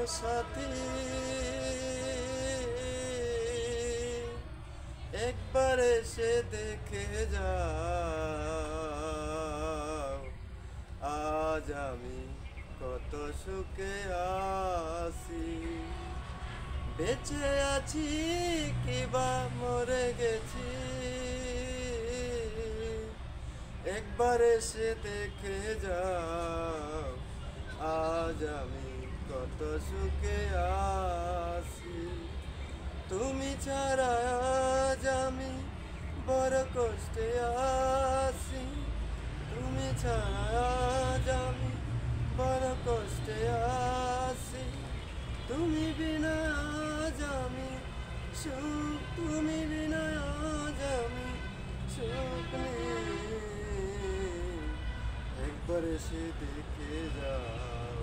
সাথী, একবার এসে দেখে যাও, আজ আমি কত সুখে আছি। বেঁচে আছি কিবা মরে গেছি, একবার এসে দেখে যাও, আজ আমি কত সুখে আছি। তুমি ছাড়া আজ আমি বড় কষ্টে আছি, তুমি ছাড়া আজ আমি বড় কষ্টে আছি। তুমি বিনা আজ আমি সুখ, তুমি বিনা আজ আমি সুখ নেই। একবার এসে দেখে যাও,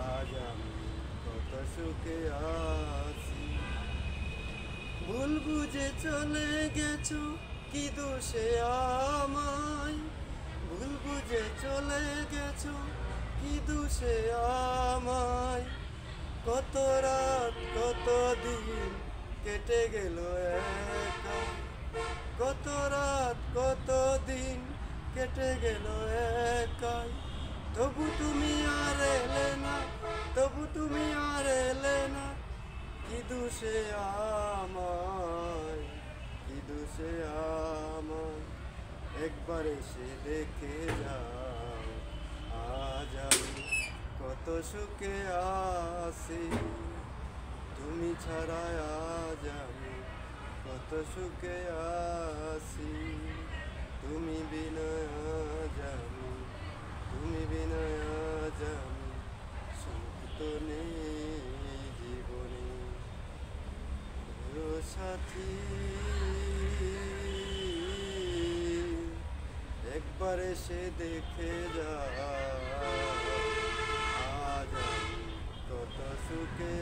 আজ আমি কত সুখে আছি। ভুল বুঝে চলে গেছো কি দোষে আমায়, ভুল বুঝে চলে গেছো কি দোষে আমায়। কত রাত কত দিন কেটে গেল একা, কত রাত কত দিন কেটে গেল একাই। তবু তুমি আর এলে না, তবু তুমি আর এলে না। কি দোষে আমায়, কি দোষে আমায়। একবার এসে দেখে যাও, আজ আমি কত সুখে আছি। তুমি ছাড়া আজ আমি কত সুখে আছি। তুমি বিনা আজ আমি, তুমি বিনা আজ আমি সুখ তো নেই জীবনে। ও সাথী, একবার এসে দেখে যাও, আজ আমি কত সুখে